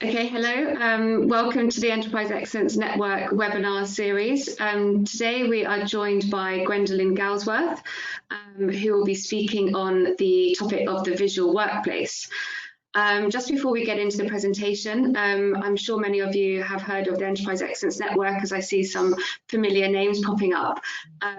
Okay, hello. Welcome to the Enterprise Excellence Network webinar series. Today we are joined by Gwendolyn Galsworth, who will be speaking on the topic of the visual workplace. Just before we get into the presentation, I'm sure many of you have heard of the Enterprise Excellence Network, as I see some familiar names popping up.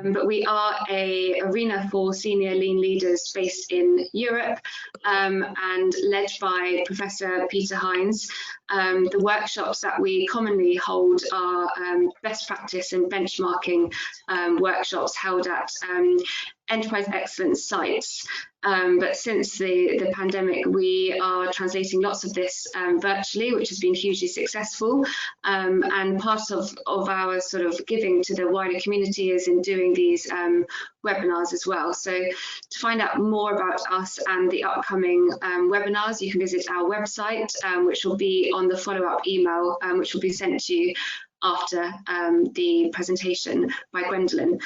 But we are an arena for senior lean leaders based in Europe and led by Professor Peter Hines. The workshops that we commonly hold are best practice and benchmarking workshops held at enterprise excellence sites. But since the pandemic, we are translating lots of this virtually, which has been hugely successful. And part of our sort of giving to the wider community is in doing these webinars as well. So to find out more about us and the upcoming webinars, you can visit our website, which will be on the follow-up email, which will be sent to you after the presentation by Gwendolyn.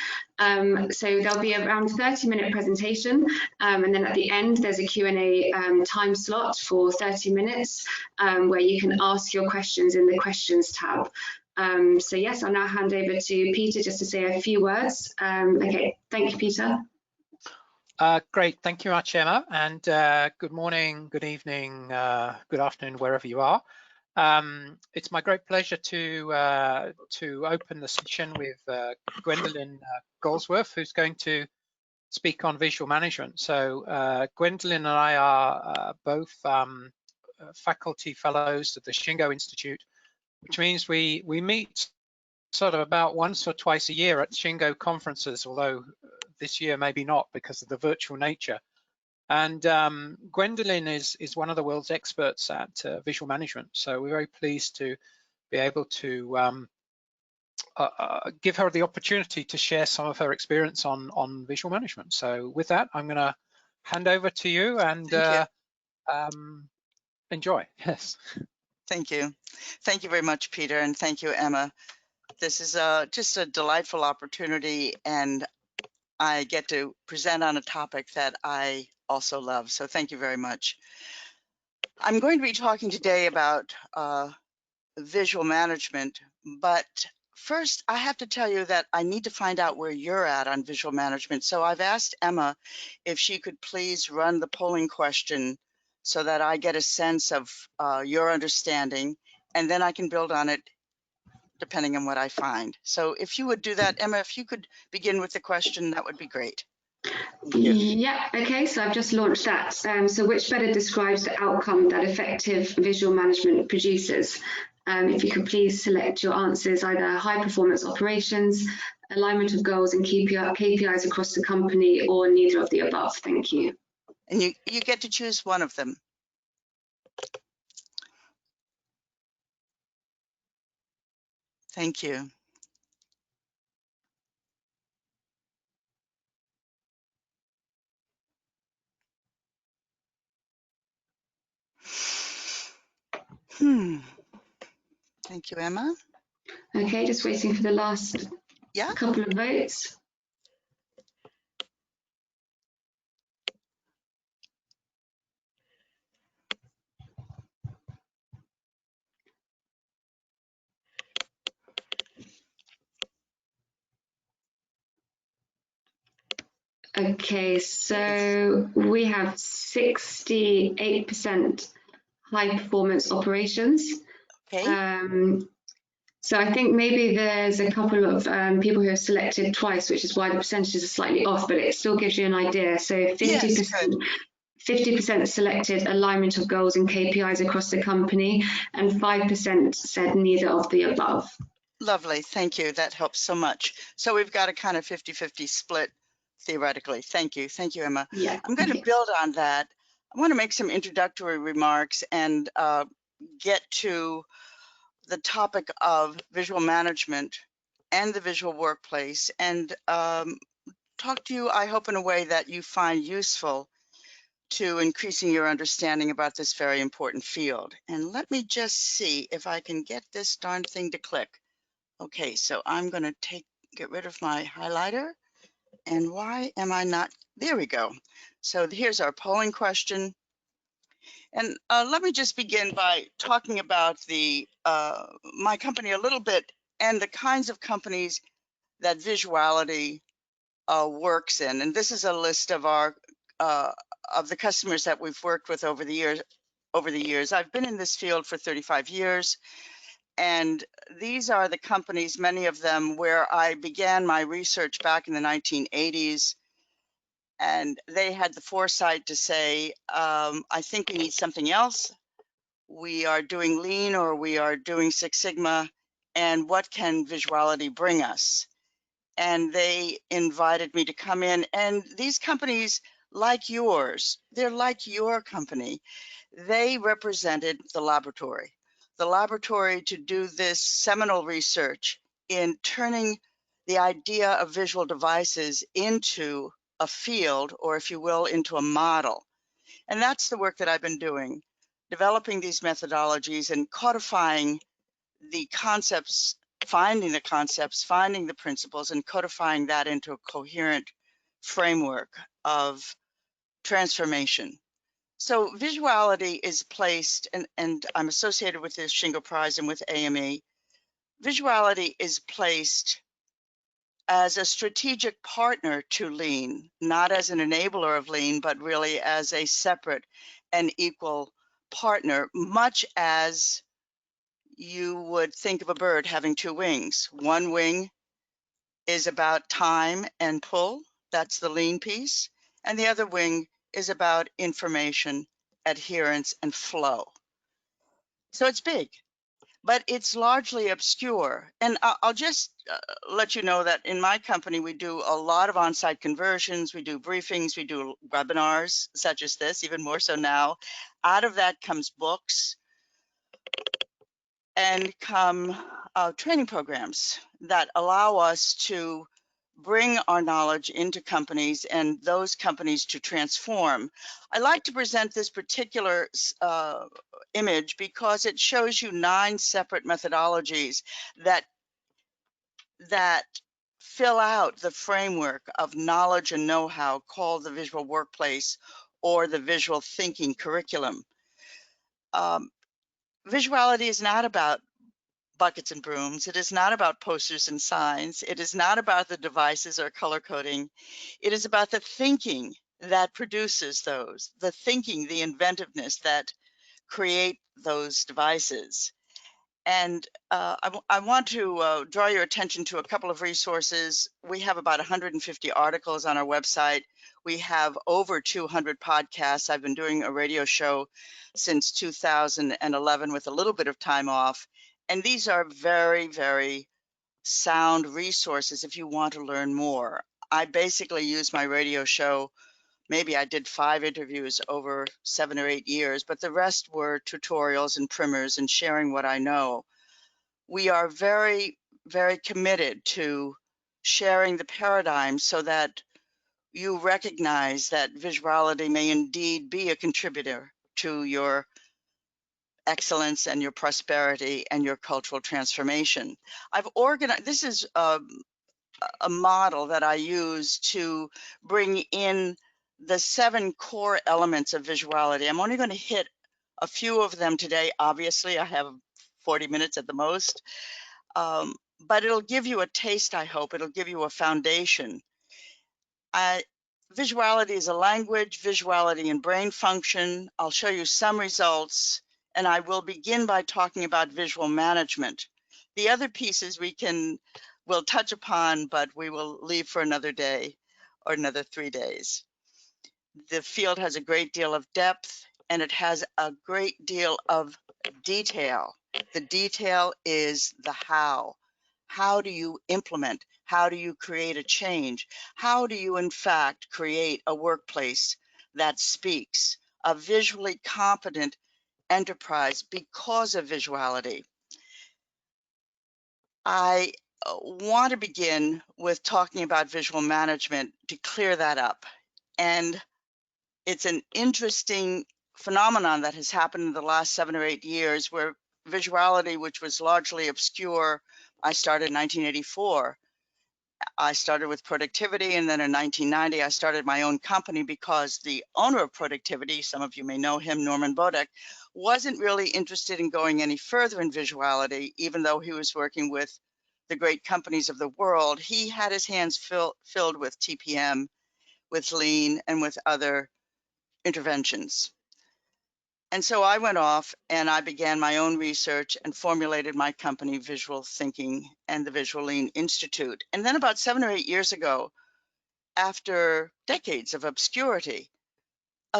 So there'll be around 30-minute presentation, and then at the end there's a Q&A time slot for 30 minutes where you can ask your questions in the questions tab. So yes, I'll now hand over to Peter just to say a few words. Okay, thank you, Peter. Great, thank you much, Emma, and good morning, good evening, good afternoon, wherever you are. It's my great pleasure to open the session with Gwendolyn Galsworth, who's going to speak on visual management. So Gwendolyn and I are both faculty fellows at the Shingo Institute, which means we meet sort of about once or twice a year at Shingo conferences, although this year maybe not because of the virtual nature. And Gwendolyn is one of the world's experts at visual management. So we're very pleased to be able to give her the opportunity to share some of her experience on visual management. So with that, I'm going to hand over to you and enjoy. Yes. Thank you. Thank you very much, Peter, and thank you, Emma. This is just a delightful opportunity, and I get to present on a topic that I also love. So thank you very much. I'm going to be talking today about visual management, but first I have to tell you that I need to find out where you're at on visual management. So I've asked Emma if she could please run the polling question so that I get a sense of your understanding, and then I can build on it depending on what I find. So if you would do that, Emma, if you could begin with the question, that would be great. Yeah, okay, so I've just launched that. So which better describes the outcome that effective visual management produces? If you could please select your answers, either high performance operations, alignment of goals and KPIs across the company, or neither of the above. Thank you. And you get to choose one of them. Thank you. Thank you, Emma. Okay, just waiting for the last couple of votes. Okay, so we have 68% high performance operations. Okay. So I think maybe there's a couple of people who have selected twice, which is why the percentages are slightly off, but it still gives you an idea. So 50% selected alignment of goals and KPIs across the company, and 5% said neither of the above. Lovely, thank you. That helps so much. So we've got a kind of 50-50 split theoretically. Thank you, Emma. Yeah. I'm going to build on that. I want to make some introductory remarks and get to the topic of visual management and the visual workplace, and talk to you, I hope, in a way that you find useful to increasing your understanding about this very important field. And let me just see if I can get this darn thing to click. Okay, so I'm going to get rid of my highlighter. And why am I not? There we go. So here's our polling question. And let me just begin by talking about my company a little bit and the kinds of companies that Visuality works in. And this is a list of the customers that we've worked with over the years. I've been in this field for 35 years, and these are the companies, many of them, where I began my research back in the 1980s. And they had the foresight to say, I think we need something else. We are doing lean or we are doing Six Sigma, and what can Visuality bring us? And they invited me to come in. And these companies, like yours, they're like your company. They represented the laboratory to do this seminal research in turning the idea of visual devices into a field, or if you will, into a model. And that's the work that I've been doing, developing these methodologies and codifying the concepts, finding the principles, and codifying that into a coherent framework of transformation. So Visuality is placed, and I'm associated with the Shingo Prize and with AME. Visuality is placed as a strategic partner to lean, not as an enabler of lean, but really as a separate and equal partner, much as you would think of a bird having two wings. One wing is about time and pull, that's the lean piece, and the other wing is about information, adherence, and flow. So it's big, but it's largely obscure. And I'll just let you know that in my company, we do a lot of on-site conversions, we do briefings, we do webinars such as this, even more so now. Out of that comes books and come training programs that allow us to bring our knowledge into companies and those companies to transform. I like to present this particular image because it shows you 9 separate methodologies that fill out the framework of knowledge and know-how called the visual workplace or the visual thinking curriculum. Visuality is not about buckets and brooms. It is not about posters and signs. It is not about the devices or color coding. It is about the thinking that produces those, the thinking, the inventiveness that create those devices. And I want to draw your attention to a couple of resources. We have about 150 articles on our website. We have over 200 podcasts. I've been doing a radio show since 2011 with a little bit of time off. And these are very, very sound resources if you want to learn more. I basically use my radio show. Maybe I did 5 interviews over 7 or 8 years, but the rest were tutorials and primers and sharing what I know. We are very, very committed to sharing the paradigm so that you recognize that Visuality may indeed be a contributor to your excellence and your prosperity and your cultural transformation. I've organized, this is a model that I use to bring in the 7 core elements of Visuality. I'm only going to hit a few of them today. Obviously, I have 40 minutes at the most, but it'll give you a taste, I hope. It'll give you a foundation. Visuality is a language, Visuality and brain function. I'll show you some results, and I will begin by talking about visual management. The other pieces we'll touch upon, but we will leave for another day or another 3 days. The field has a great deal of depth, and it has a great deal of detail. The detail is the how. How do you implement? How do you create a change? How do you, in fact, create a workplace that speaks, a visually competent enterprise because of Visuality? I want to begin with talking about visual management to clear that up. And it's an interesting phenomenon that has happened in the last 7 or 8 years where Visuality, which was largely obscure, I started in 1984. I started with productivity, and then in 1990, I started my own company because the owner of productivity, some of you may know him, Norman Bodek, wasn't really interested in going any further in visuality, even though he was working with the great companies of the world. He had his hands filled with TPM, with lean, and with other interventions. And so I went off and I began my own research and formulated my company, Visual Thinking and the Visual Lean Institute. And then about 7 or 8 years ago, after decades of obscurity,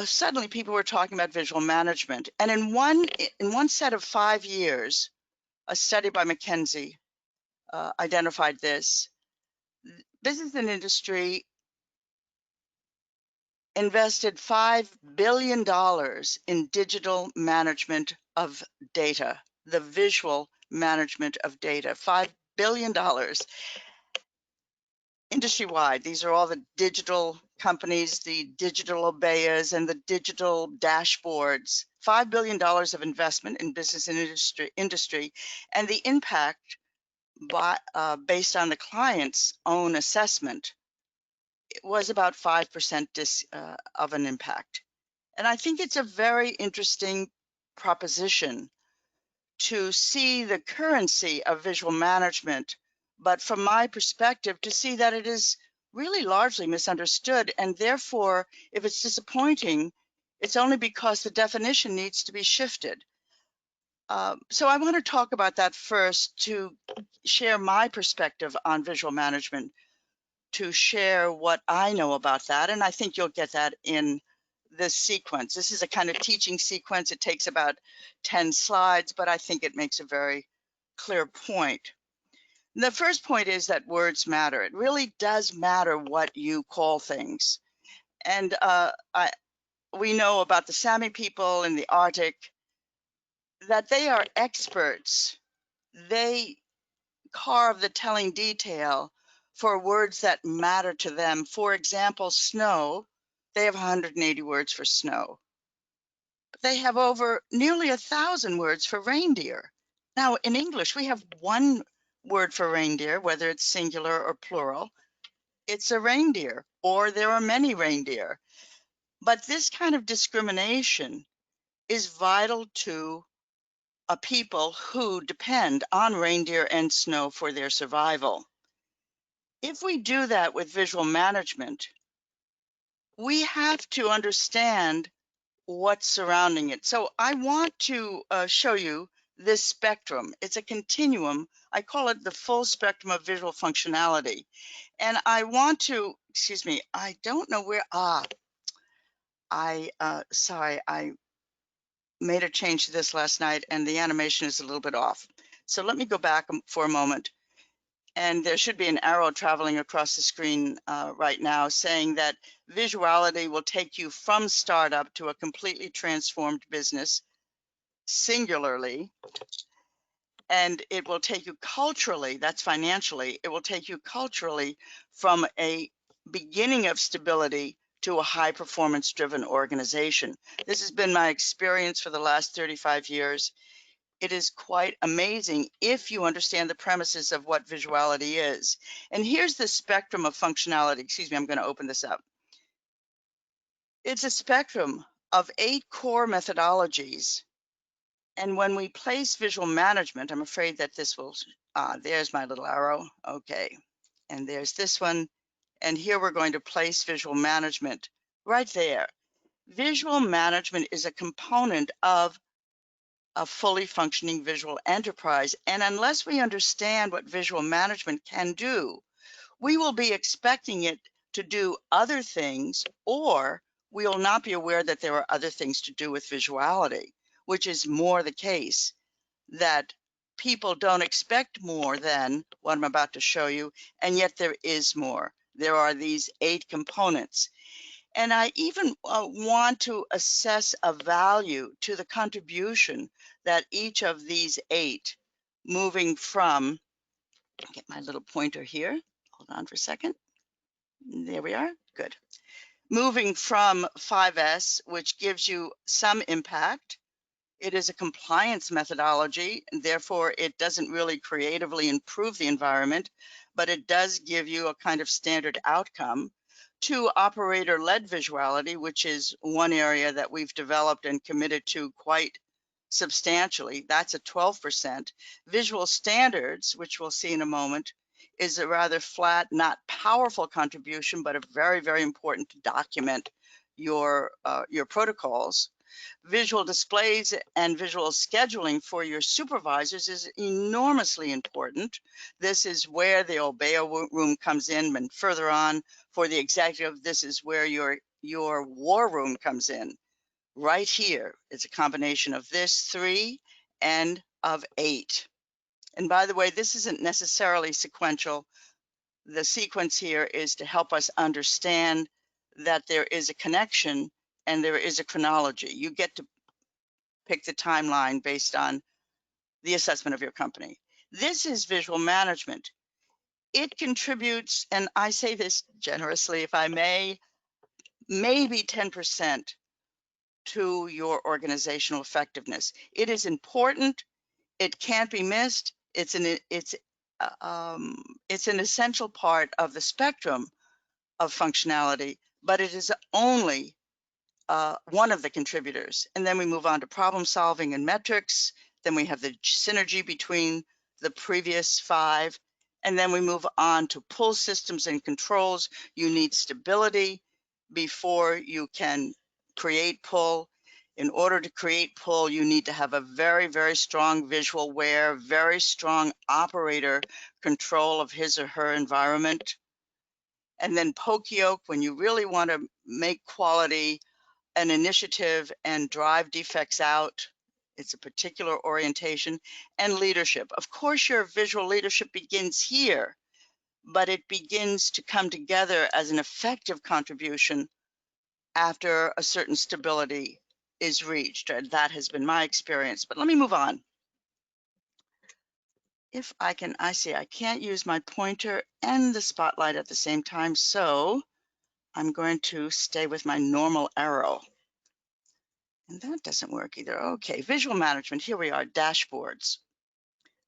suddenly people were talking about visual management. And in one set of 5 years, a study by McKinsey identified this. Business and industry invested $5 billion in digital management of data, the visual management of data, $5 billion industry-wide. These are all the digital companies, the digital Obeas, and the digital dashboards. $5 billion of investment in business and industry, and the impact based on the client's own assessment was about 5% of an impact. And I think it's a very interesting proposition to see the currency of visual management, but from my perspective, to see that it is really largely misunderstood. And therefore, if it's disappointing, it's only because the definition needs to be shifted. So I want to talk about that first, to share my perspective on visual management, to share what I know about that. And I think you'll get that in this sequence. This is a kind of teaching sequence. It takes about 10 slides, but I think it makes a very clear point. The first point is that words matter. It really does matter what you call things. And we know about the Sami people in the Arctic that they are experts. They carve the telling detail for words that matter to them. For example, snow, they have 180 words for snow. But they have over nearly 1,000 words for reindeer. Now, in English, we have one word for reindeer, whether it's singular or plural. It's a reindeer, or there are many reindeer. But this kind of discrimination is vital to a people who depend on reindeer and snow for their survival. If we do that with visual management, we have to understand what's surrounding it. So I want to show you this spectrum. It's a continuum. I call it the full spectrum of visual functionality. And I want to, excuse me, I don't know where, sorry, I made a change to this last night and the animation is a little bit off. So let me go back for a moment. And there should be an arrow traveling across the screen right now saying that Visuality will take you from startup to a completely transformed business singularly. And it will take you culturally, that's financially, it will take you culturally from a beginning of stability to a high performance driven organization. This has been my experience for the last 35 years. It is quite amazing if you understand the premises of what visuality is. And here's the spectrum of functionality. Excuse me, I'm going to open this up. It's a spectrum of 8 core methodologies. And when we place visual management, I'm afraid that this will, there's my little arrow. Okay. And there's this one. And here we're going to place visual management right there. Visual management is a component of a fully functioning visual enterprise. And unless we understand what visual management can do, we will be expecting it to do other things, or we will not be aware that there are other things to do with visuality, which is more the case, that people don't expect more than what I'm about to show you, and yet there is more. There are these 8 components. And I even want to assess a value to the contribution that each of these 8, moving from, get my little pointer here, hold on for a second. There we are, good. Moving from 5S, which gives you some impact. It is a compliance methodology, and therefore it doesn't really creatively improve the environment, but it does give you a kind of standard outcome. 2, operator-led visuality, which is one area that we've developed and committed to quite substantially. That's a 12%. Visual standards, which we'll see in a moment, is a rather flat, not powerful contribution, but a very, very important to document your protocols. Visual displays and visual scheduling for your supervisors is enormously important. This is where the Obeya room comes in, and further on for the executive, this is where your war room comes in. Right here, it's a combination of this 3 and of 8. And by the way, this isn't necessarily sequential. The sequence here is to help us understand that there is a connection and there is a chronology. You get to pick the timeline based on the assessment of your company. This is visual management. It contributes, and I say this generously, if I may, maybe 10% to your organizational effectiveness. It is important. It can't be missed. It's an essential part of the spectrum of functionality, but it is only one of the contributors. And then we move on to problem solving and metrics. Then we have the synergy between the previous 5. And then we move on to pull systems and controls. You need stability before you can create pull. In order to create pull, you need to have a very, very strong visual aware, very strong operator control of his or her environment. And then poke-yoke, when you really want to make quality an initiative and drive defects out. It's a particular orientation. And leadership. Of course, your visual leadership begins here, but it begins to come together as an effective contribution after a certain stability is reached. That has been my experience. But let me move on. If I can, I see I can't use my pointer and the spotlight at the same time, so I'm going to stay with my normal arrow. And that doesn't work either. Okay, visual management, here we are, dashboards.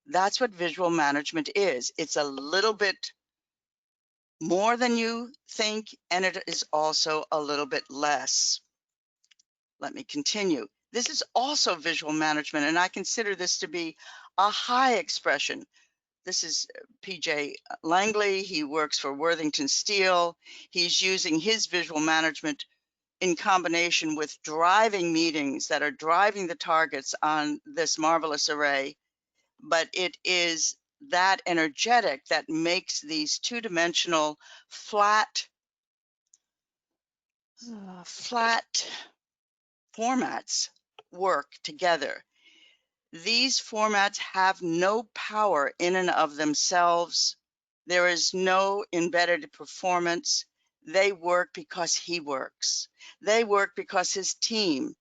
That's what visual management is. It's a little bit more than you think, and it is also a little bit less. Let me continue. This is also visual management, and I consider this to be a high expression. This is PJ Langley. He works for Worthington Steel. He's using his visual management in combination with driving meetings that are driving the targets on this marvelous array. But it is that energetic that makes these two-dimensional flat formats work together. These formats have no power in and of themselves. There is no embedded performance. They work because he works. They work because his team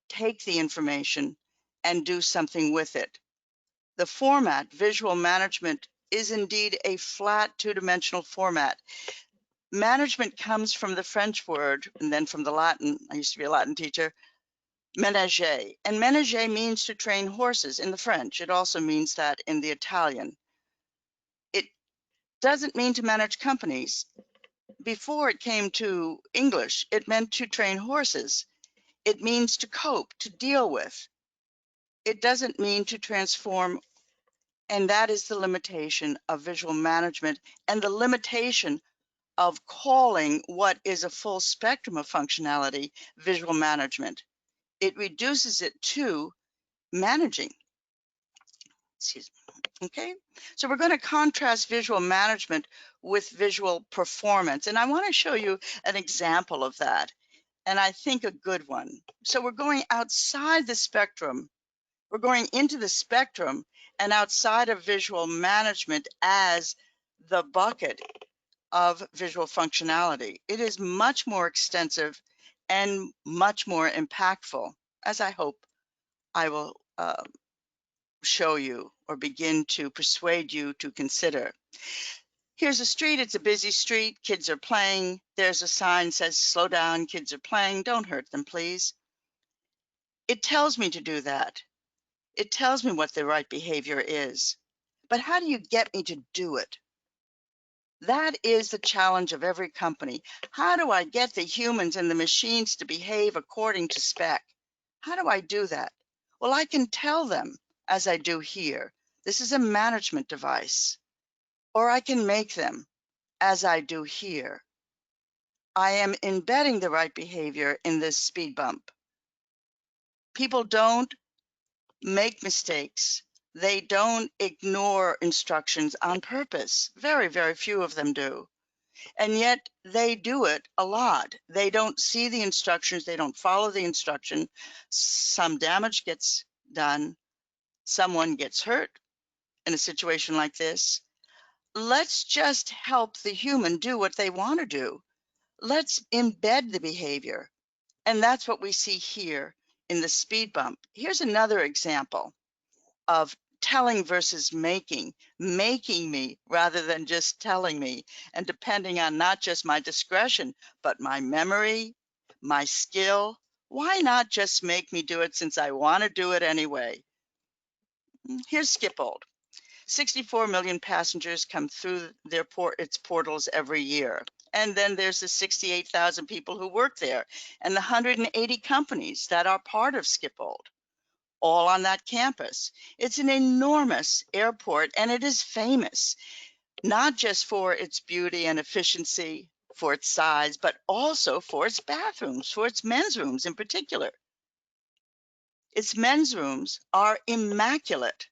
take the information and do something with it. The format, visual management, is indeed a flat two-dimensional format. Management comes from the French word and then from the Latin. I used to be a Latin teacher. Ménager. And ménager means to train horses in the French. It also means that in the Italian. It doesn't mean to manage companies. Before it came to English, it meant to train horses. It means to cope, to deal with. It doesn't mean to transform, and that is the limitation of visual management and the limitation of calling what is a full spectrum of functionality visual management. It reduces it to managing. Excuse me. Okay, so we're going to contrast visual management with visual performance, and I want to show you an example of that, and I think a good one. So we're going outside the spectrum. We're going into the spectrum and outside of visual management as the bucket of visual functionality. It is much more extensive and much more impactful, as I hope I will show you or begin to persuade you to consider. Here's a street, it's a busy street, kids are playing. There's a sign that says, slow down, kids are playing, don't hurt them, please. It tells me to do that. It tells me what the right behavior is. But how do you get me to do it? That is the challenge of every company. How do I get the humans and the machines to behave according to spec? How do I do that? Well, I can tell them, as I do here, this is a management device. Or I can make them, as I do here. I am embedding the right behavior in this speed bump. People don't make mistakes. They don't ignore instructions on purpose. Very, very few of them do. And yet they do it a lot. They don't see the instructions. They don't follow the instruction. Some damage gets done. Someone gets hurt in a situation like this. Let's just help the human do what they want to do. Let's embed the behavior. And that's what we see here in the speed bump. Here's another example of telling versus making me rather than just telling me, and depending on not just my discretion, but my memory, my skill. Why not just make me do it since I want to do it anyway? Here's Schiphol. 64 million passengers come through its portals every year. And then there's the 68,000 people who work there and the 180 companies that are part of Schiphol, all on that campus. It's an enormous airport, and it is famous, not just for its beauty and efficiency, for its size, but also for its bathrooms, for its men's rooms in particular. Its men's rooms are immaculate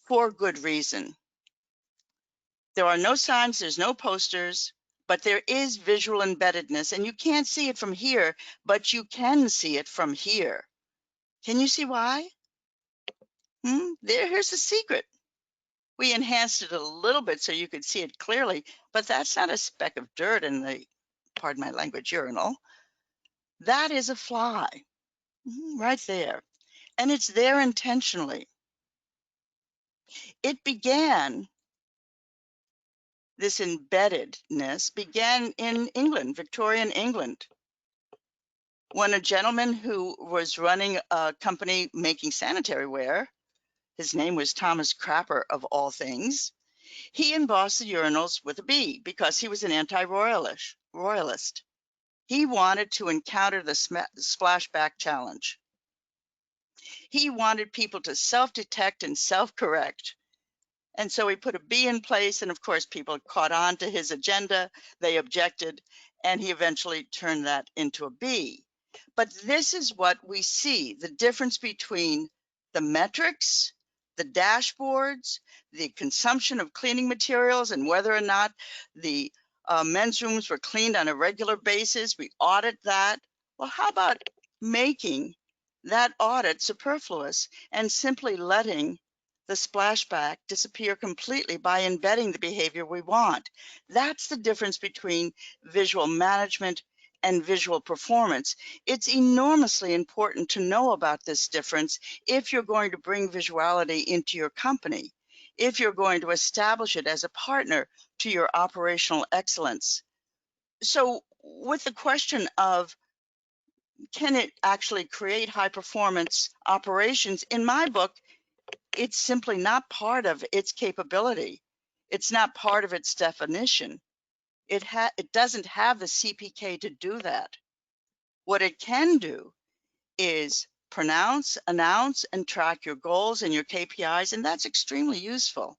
for good reason. There are no signs, there's no posters, but there is visual embeddedness, and you can't see it from here, but you can see it from here. Can you see why? Here's the secret. We enhanced it a little bit so you could see it clearly, but that's not a speck of dirt in the, pardon my language, urinal. That is a fly right there, and it's there intentionally. It began, this embeddedness began in England, Victorian England, when a gentleman who was running a company making sanitary ware, his name was Thomas Crapper of all things, he embossed the urinals with a bee because he was an anti-royalist. He wanted to encounter the splashback challenge. He wanted people to self-detect and self-correct. And so he put a bee in place, and of course people caught on to his agenda, they objected, and he eventually turned that into a bee. But this is what we see, the difference between the metrics, the dashboards, the consumption of cleaning materials, and whether or not the men's rooms were cleaned on a regular basis. We audit that. Well, how about making that audit superfluous and simply letting the splashback disappear completely by embedding the behavior we want? That's the difference between visual management and visual performance. It's enormously important to know about this difference if you're going to bring visuality into your company, if you're going to establish it as a partner to your operational excellence. So with the question of, can it actually create high performance operations? In my book, it's simply not part of its capability. It's not part of its definition. It doesn't have the CPK to do that. What it can do is pronounce, announce, and track your goals and your KPIs, and that's extremely useful.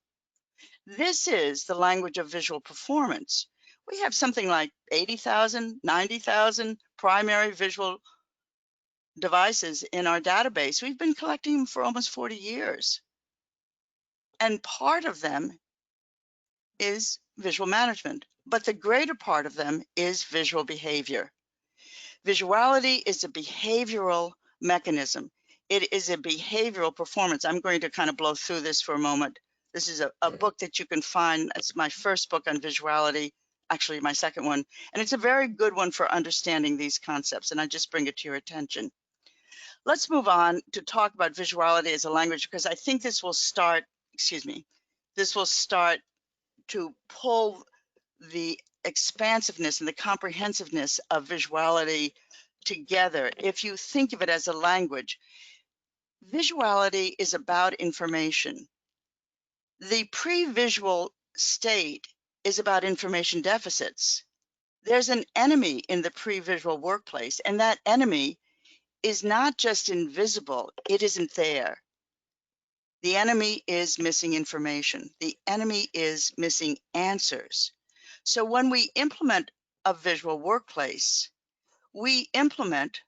This is the language of visual performance. We have something like 80,000, 90,000 primary visual devices in our database. We've been collecting them for almost 40 years. And part of them is visual management, but the greater part of them is visual behavior. Visuality is a behavioral mechanism. It is a behavioral performance. I'm going to kind of blow through this for a moment. This is a book that you can find. It's my first book on visuality, actually my second one, and it's a very good one for understanding these concepts, and I just bring it to your attention. Let's move on to talk about visuality as a language, because I think this will start, this will start to pull the expansiveness and the comprehensiveness of visuality together, if you think of it as a language, visuality is about information. The pre-visual state is about information deficits. There's an enemy in the pre-visual workplace, and that enemy is not just invisible, it isn't there. The enemy is missing information. The enemy is missing answers. So when we implement a visual workplace, we implement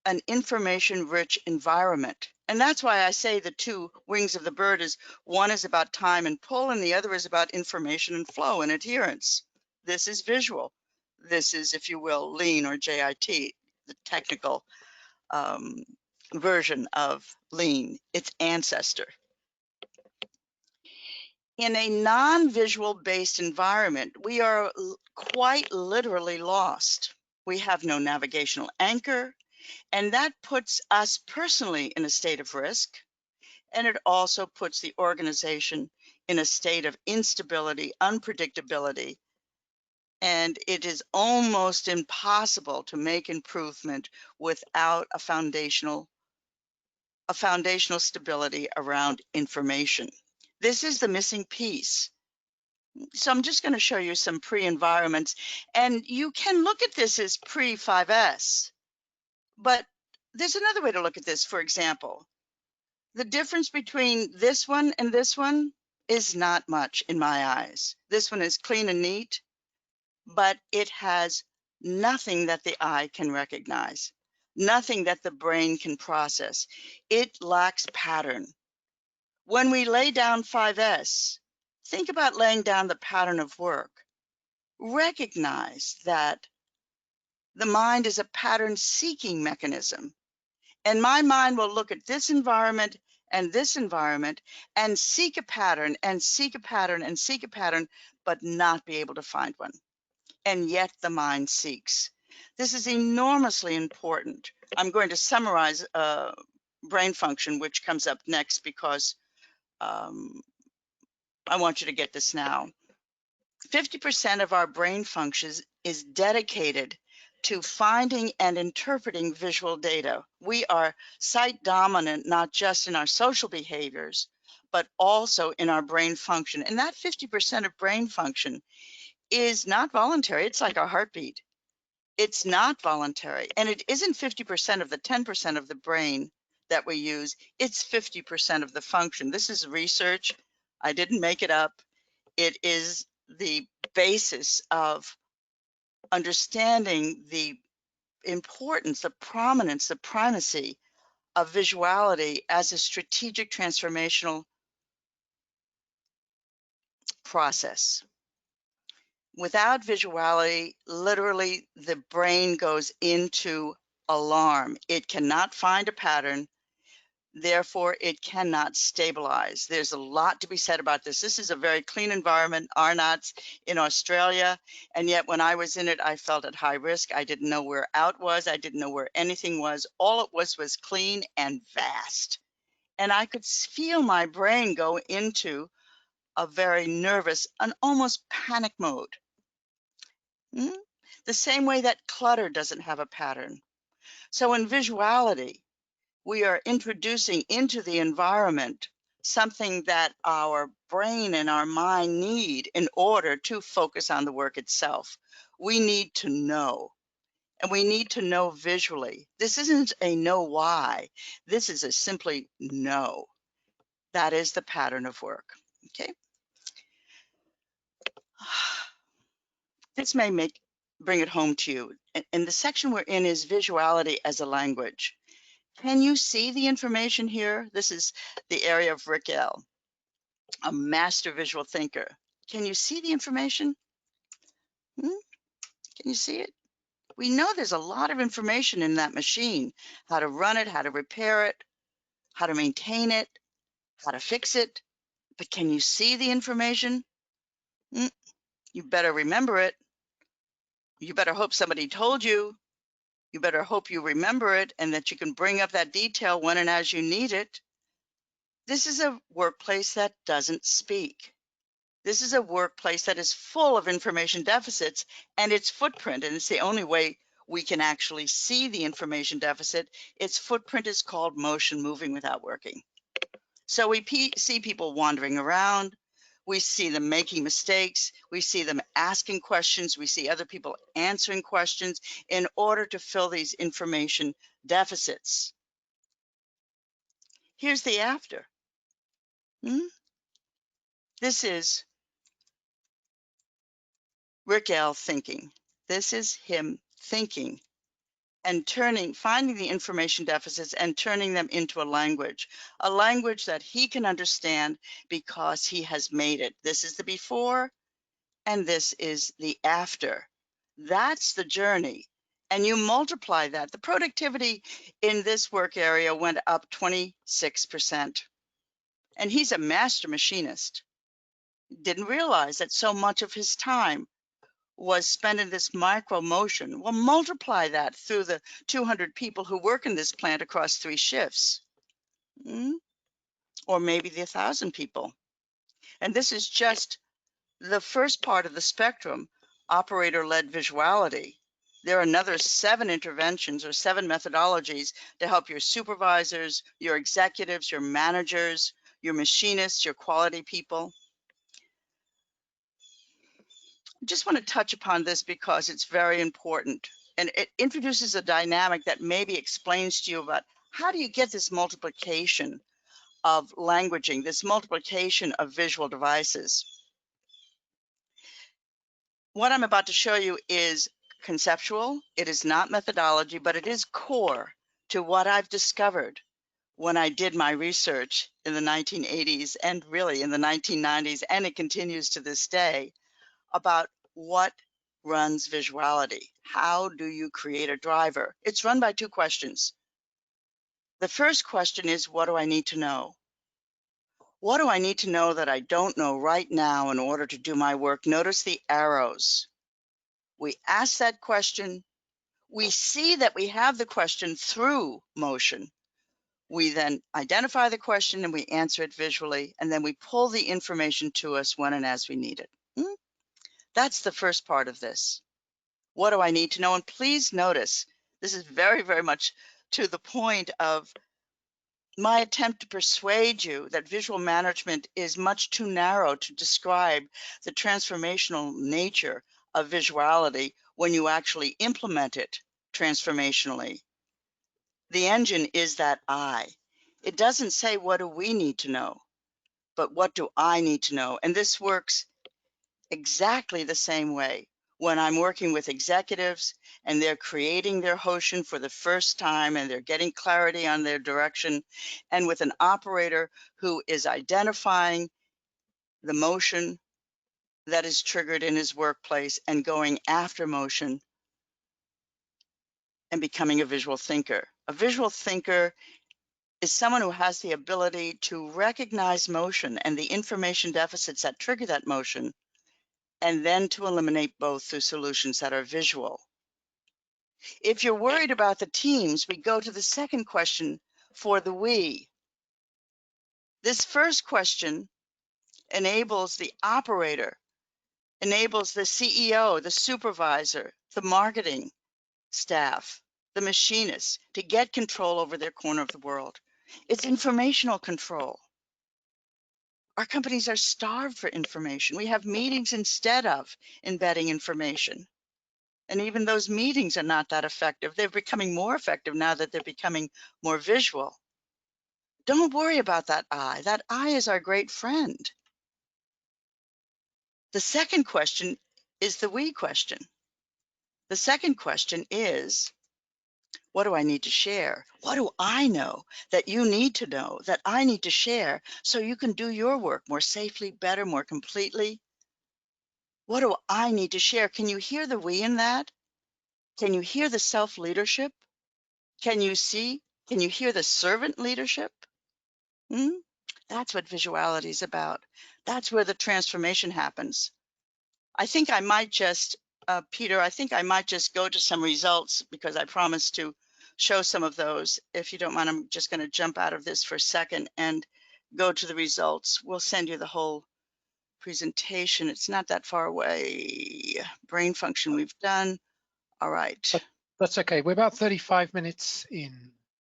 an information-rich environment. And that's why I say the two wings of the bird is one is about time and pull, and the other is about information and flow and adherence. This is visual. This is, if you will, lean or JIT, the technical version of lean, its ancestor. In a non-visual based environment, we are quite literally lost. We have no navigational anchor, and that puts us personally in a state of risk, and it also puts the organization in a state of instability, unpredictability, and it is almost impossible to make improvement without a foundational stability around information. This is the missing piece. So I'm just going to show you some pre-environments, and you can look at this as pre-5S, but there's another way to look at this. For example, the difference between this one and this one is not much in my eyes. This one is clean and neat, but it has nothing that the eye can recognize, nothing that the brain can process. It lacks pattern. When we lay down 5S, think about laying down the pattern of work. Recognize that the mind is a pattern-seeking mechanism. And my mind will look at this environment and seek a pattern and seek a pattern and seek a pattern, but not be able to find one. And yet the mind seeks. This is enormously important. I'm going to summarize brain function, which comes up next because I want you to get this now. 50% of our brain functions is dedicated to finding and interpreting visual data. We are sight dominant, not just in our social behaviors, but also in our brain function. And that 50% of brain function is not voluntary. It's like our heartbeat. It's not voluntary. And it isn't 50% of the 10% of the brain that we use. It's 50% of the function. This is research. I didn't make it up. It is the basis of understanding the importance, the prominence, the primacy of visuality as a strategic transformational process. Without visuality, literally the brain goes into alarm. It cannot find a pattern. Therefore, it cannot stabilize. There's a lot to be said about this. This is a very clean environment, Arnott's in Australia, and yet when I was in it, I felt at high risk. I didn't know where out was. I didn't know where anything was. All it was clean and vast. And I could feel my brain go into a very nervous and almost panic mode. The same way that clutter doesn't have a pattern. So in visuality, we are introducing into the environment something that our brain and our mind need in order to focus on the work itself. We need to know, and we need to know visually. This isn't a know why. This is a simply know. That is the pattern of work, okay? This may bring it home to you. And the section we're in is visuality as a language. Can you see the information here? This is the area of Rick L., a master visual thinker. Can you see the information? Can you see it? We know there's a lot of information in that machine, how to run it, how to repair it, how to maintain it, how to fix it. But can you see the information? You better remember it. You better hope somebody told you. You better hope you remember it and that you can bring up that detail when and as you need it. This is a workplace that doesn't speak. This is a workplace that is full of information deficits and its footprint, and it's the only way we can actually see the information deficit. Its footprint is called motion, moving without working. So we see people wandering around. We see them making mistakes. We see them asking questions. We see other people answering questions in order to fill these information deficits. Here's the after. This is Rick L. thinking. This is him thinking and finding the information deficits and turning them into a language that he can understand because he has made it. This is the before and this is the after. That's the journey. And you multiply that. The productivity in this work area went up 26%. And he's a master machinist. Didn't realize that so much of his time was spent in this micro motion. Well, multiply that through the 200 people who work in this plant across 3 shifts, or maybe the 1,000 people. And this is just the first part of the spectrum, operator-led visuality. There are another 7 interventions or 7 methodologies to help your supervisors, your executives, your managers, your machinists, your quality people. I just want to touch upon this because it's very important, and it introduces a dynamic that maybe explains to you about how do you get this multiplication of languaging, this multiplication of visual devices. What I'm about to show you is conceptual. It is not methodology, but it is core to what I've discovered when I did my research in the 1980s and really in the 1990s, and it continues to this day, about what runs visuality. How do you create a driver? It's run by 2 questions. The first question is, what do I need to know? What do I need to know that I don't know right now in order to do my work? Notice the arrows. We ask that question. We see that we have the question through motion. We then identify the question and we answer it visually, and then we pull the information to us when and as we need it. That's the first part of this. What do I need to know? And please notice, this is very, very much to the point of my attempt to persuade you that visual management is much too narrow to describe the transformational nature of visuality when you actually implement it transformationally. The engine is that I. It doesn't say, what do we need to know? But what do I need to know? And this works exactly the same way when I'm working with executives and they're creating their Hoshin for the first time and they're getting clarity on their direction, and with an operator who is identifying the motion that is triggered in his workplace and going after motion and becoming a visual thinker. A visual thinker is someone who has the ability to recognize motion and the information deficits that trigger that motion, and then to eliminate both through solutions that are visual. If you're worried about the teams, we go to the second question for the we. This first question enables the operator, enables the CEO, the supervisor, the marketing staff, the machinists to get control over their corner of the world. It's informational control. Our companies are starved for information. We have meetings instead of embedding information. And even those meetings are not that effective. They're becoming more effective now that they're becoming more visual. Don't worry about that I. That I is our great friend. The second question is the we question. The second question is, what do I need to share? What do I know that you need to know, that I need to share so you can do your work more safely, better, more completely? What do I need to share? Can you hear the we in that? Can you hear the self-leadership? Can you hear the servant leadership? That's what visuality is about. That's where the transformation happens. I think I might just, Peter, I think I might just go to some results because I promised to show some of those. If you don't mind, I'm just going to jump out of this for a second and go to the results. We'll send you the whole presentation. It's not that far away. Brain function we've done. All right. That's okay. We're about 35 minutes in,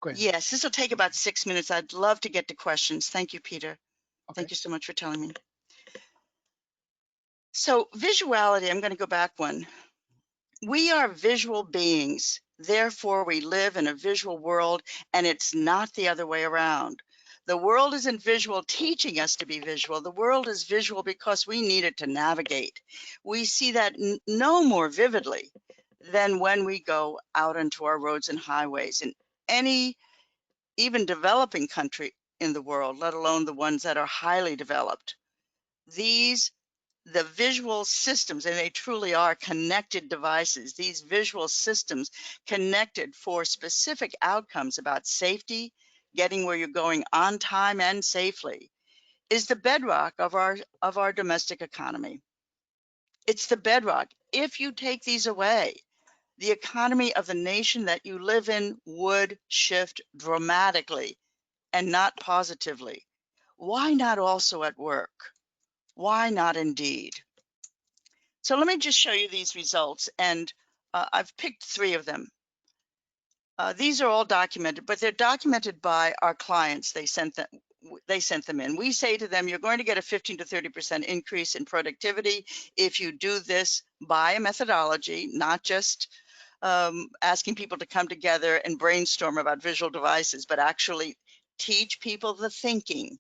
Gwen. Yes, this will take about 6 minutes. I'd love to get to questions. Thank you, Peter. Okay. Thank you so much for telling me. So visuality, I'm going to go back one. We are visual beings. Therefore, we live in a visual world, and it's not the other way around. The world isn't visual teaching us to be visual. The world is visual because we need it to navigate. We see that no more vividly than when we go out onto our roads and highways. In any even developing country in the world, let alone the ones that are highly developed, the visual systems, and they truly are connected devices, these visual systems connected for specific outcomes about safety, getting where you're going on time and safely, is the bedrock of our domestic economy. It's the bedrock. If you take these away, the economy of the nation that you live in would shift dramatically and not positively. Why not also at work? Why not indeed? So let me just show you these results, and I've picked 3 of them. These are all documented, but they're documented by our clients. They sent them in. We say to them, you're going to get a 15 to 30% increase in productivity if you do this by a methodology, not just asking people to come together and brainstorm about visual devices, but actually teach people the thinking.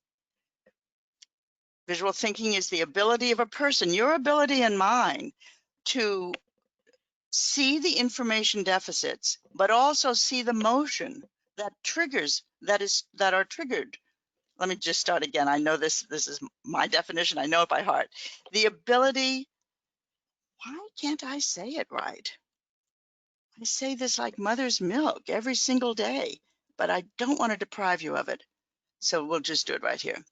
Visual thinking is the ability of a person, your ability and mine, to see the information deficits, but also see the motion that are triggered. Let me just start again. I know this is my definition. I know it by heart. The ability, why can't I say it right? I say this like mother's milk every single day, but I don't want to deprive you of it. So we'll just do it right here.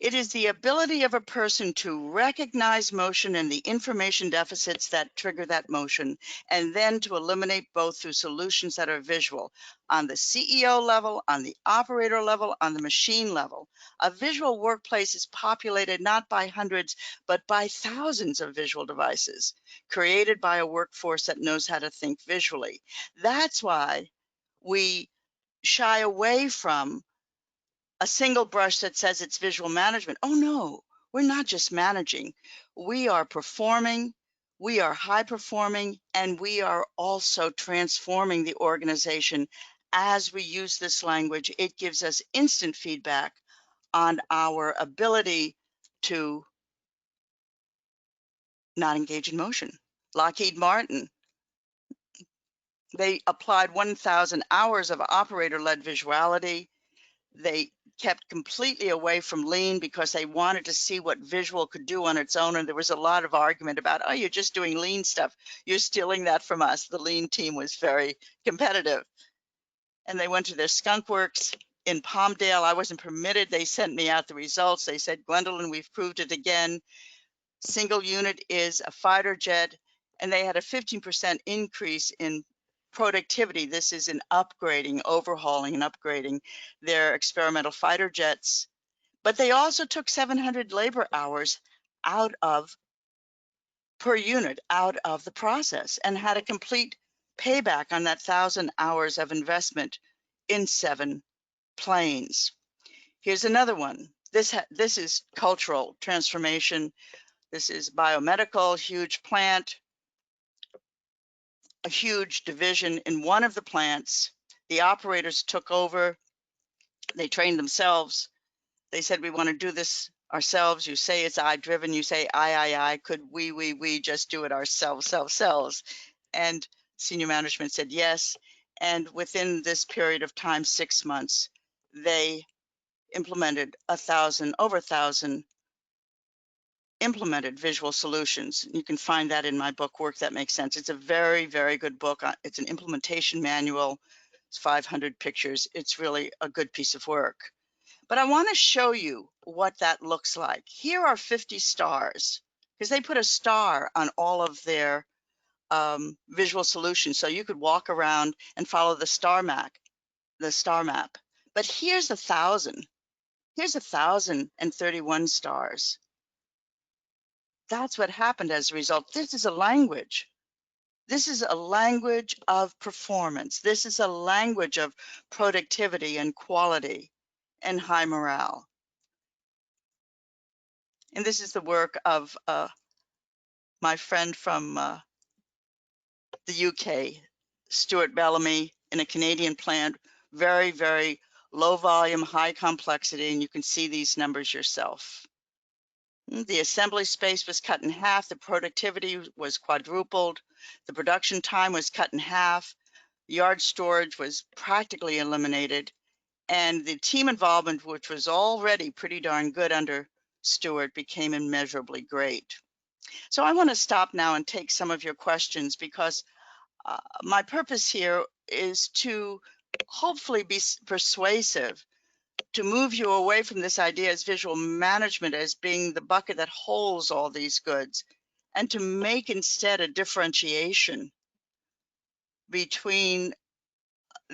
It is the ability of a person to recognize motion and the information deficits that trigger that motion, and then to eliminate both through solutions that are visual. On the CEO level, on the operator level, on the machine level. A visual workplace is populated not by hundreds, but by thousands of visual devices, created by a workforce that knows how to think visually. That's why we shy away from a single brush that says it's visual management. Oh no, we're not just managing. We are performing, we are high performing, and we are also transforming the organization. As we use this language, it gives us instant feedback on our ability to not engage in motion. Lockheed Martin, they applied 1,000 hours of operator-led visuality. They kept completely away from lean because they wanted to see what visual could do on its own. And there was a lot of argument about, oh, you're just doing lean stuff. You're stealing that from us. The lean team was very competitive. And they went to their skunk works in Palmdale. I wasn't permitted. They sent me out the results. They said, Gwendolyn, we've proved it again. Single unit is a fighter jet. And they had a 15% increase in productivity. This is in upgrading, overhauling and upgrading their experimental fighter jets. But they also took 700 labor hours per unit out of the process and had a complete payback on that 1,000 hours of investment in 7 planes. Here's another one. This is cultural transformation. This is biomedical, huge plant, a huge division in one of the plants. The operators took over. They trained themselves. They said, we want to do this ourselves. You say it's I-driven. You say I. Could we just do it ourselves, selves? And senior management said yes. And within this period of time, 6 months, they implemented over 1,000 implemented visual solutions. You can find that in my book, Work That Makes Sense. It's a very, very good book. It's an implementation manual. It's 500 pictures. It's really a good piece of work. But I want to show you what that looks like. Here are 50 stars, because they put a star on all of their visual solutions. So you could walk around and follow the star map. But here's 1,000. Here's 1,031 stars. That's what happened as a result. This is a language. This is a language of performance. This is a language of productivity and quality and high morale. And this is the work of my friend from the UK, Stuart Bellamy, in a Canadian plant, very, very low volume, high complexity, and you can see these numbers yourself. The assembly space was cut in half, the productivity was quadrupled, the production time was cut in half, yard storage was practically eliminated, and the team involvement, which was already pretty darn good under Stuart, became immeasurably great. So I want to stop now and take some of your questions, because my purpose here is to hopefully be persuasive, to move you away from this idea as visual management as being the bucket that holds all these goods, and to make instead a differentiation between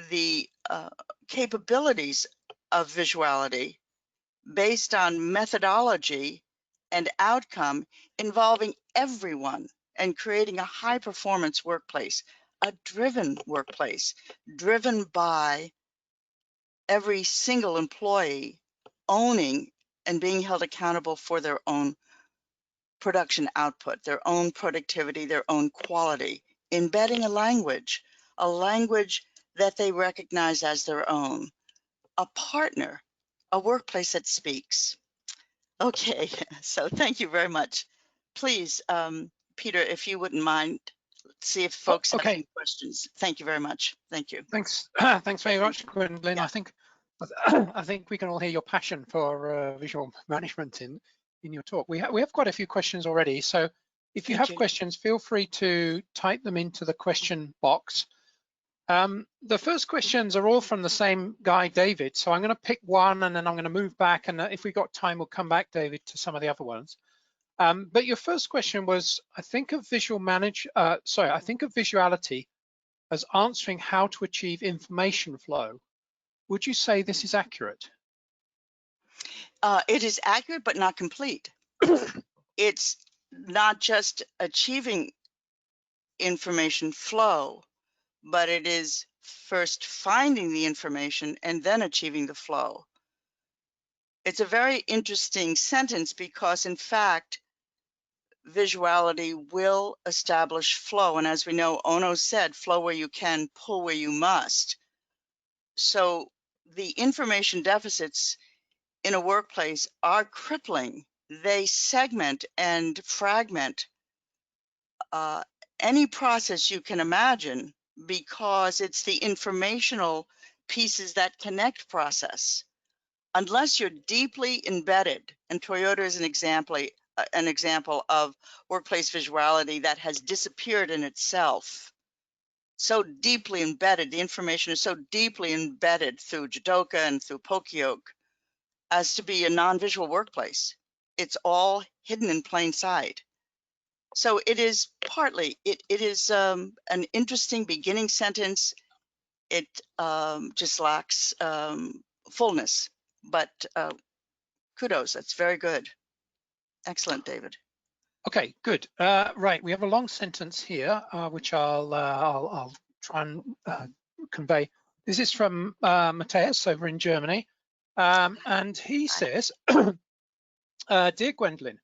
the capabilities of visuality based on methodology and outcome involving everyone, and creating a high performance workplace, a driven workplace, driven by every single employee owning and being held accountable for their own production output, their own productivity, their own quality, embedding a language that they recognize as their own, a partner, a workplace that speaks. Okay, so thank you very much. Please, Peter, if you wouldn't mind, see if folks have any questions. Thank you very much. Thank you. Thanks. Thanks very much, Gwendolyn. Yeah. I think we can all hear your passion for visual management in your talk. We have quite a few questions already. So if you have questions, feel free to type them into the question box. The first questions are all from the same guy, David. So I'm going to pick one, and then I'm going to move back. And if we got time, we'll come back, David, to some of the other ones. But your first question was, I think of visuality as answering how to achieve information flow. Would you say this is accurate? It is accurate, but not complete. It's not just achieving information flow, but it is first finding the information and then achieving the flow. It's a very interesting sentence, because in fact, visuality will establish flow. And as we know, Ono said, flow where you can, pull where you must. So the information deficits in a workplace are crippling. They segment and fragment any process you can imagine, because it's the informational pieces that connect process. Unless you're deeply embedded, and Toyota is an example of workplace visuality that has disappeared in itself. So deeply embedded, the information is so deeply embedded through Jidoka and through Poka-yoke as to be a non-visual workplace. It's all hidden in plain sight. So it is partly, it is an interesting beginning sentence. It just lacks fullness, but kudos, that's very good. Excellent, David. Okay, good. Right, we have a long sentence here, which I'll try and convey. This is from Matthias over in Germany, and he says, Dear Gwendolyn,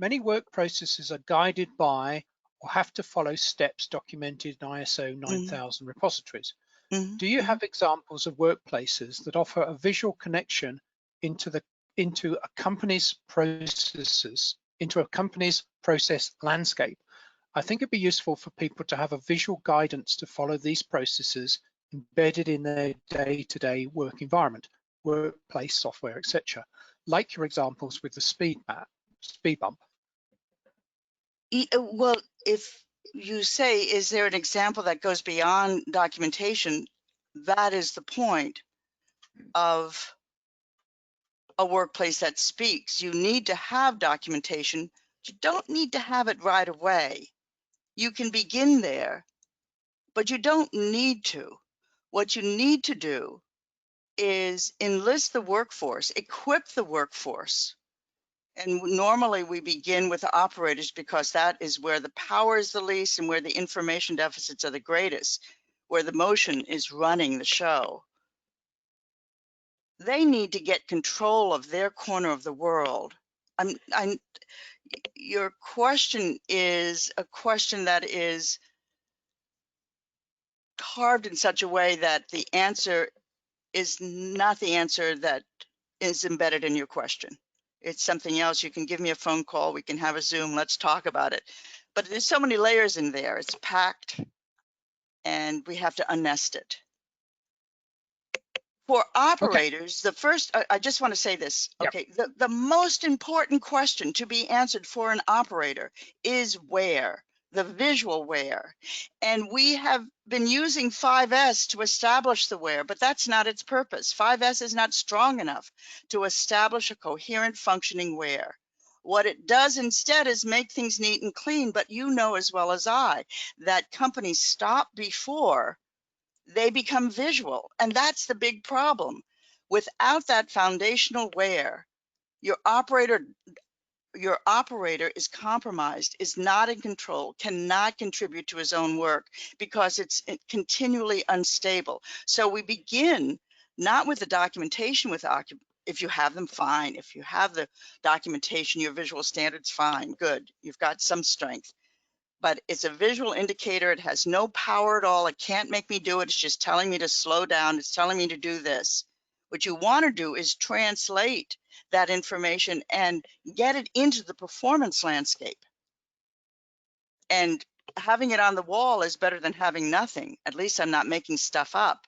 many work processes are guided by or have to follow steps documented in ISO 9000 repositories. Do you have examples of workplaces that offer a visual connection into a company's processes, into a company's process landscape? I think it'd be useful for people to have a visual guidance to follow these processes embedded in their day-to-day work environment, workplace software, etc. Like your examples with the speed bump. Well, if you say, is there an example that goes beyond documentation? That is the point of a workplace that speaks. You need to have documentation. You don't need to have it right away. You can begin there, but you don't need to. What you need to do is enlist the workforce, equip the workforce, And normally we begin with the operators because that is where the power is the least and where the information deficits are the greatest, where the motion is running the show. They need to get control of their corner of the world. Your question is a question that is carved in such a way that the answer is not the answer that is embedded in your question. It's something else. You can give me a phone call. We can have a Zoom. Let's talk about it. But there's so many layers in there. It's packed and we have to unnest it. For operators, the first, I just want to say this, Yep. okay, the most important question to be answered for an operator is where, the visual where. And we have been using 5S to establish the where, but that's not its purpose. 5S is not strong enough to establish a coherent functioning where. What it does instead is make things neat and clean, but you know as well as I that companies stop before they become visual. And that's the big problem. Without that foundational where, your operator is compromised, is not in control, cannot contribute to his own work because it's continually unstable. So we begin not with the documentation if you have them, fine. If you have the documentation, your visual standards, fine, good. You've got some strength. But it's a visual indicator. It has no power at all. It can't make me do it. It's just telling me to slow down. It's telling me to do this. What you want to do is translate that information and get it into the performance landscape. And having it on the wall is better than having nothing. At least I'm not making stuff up.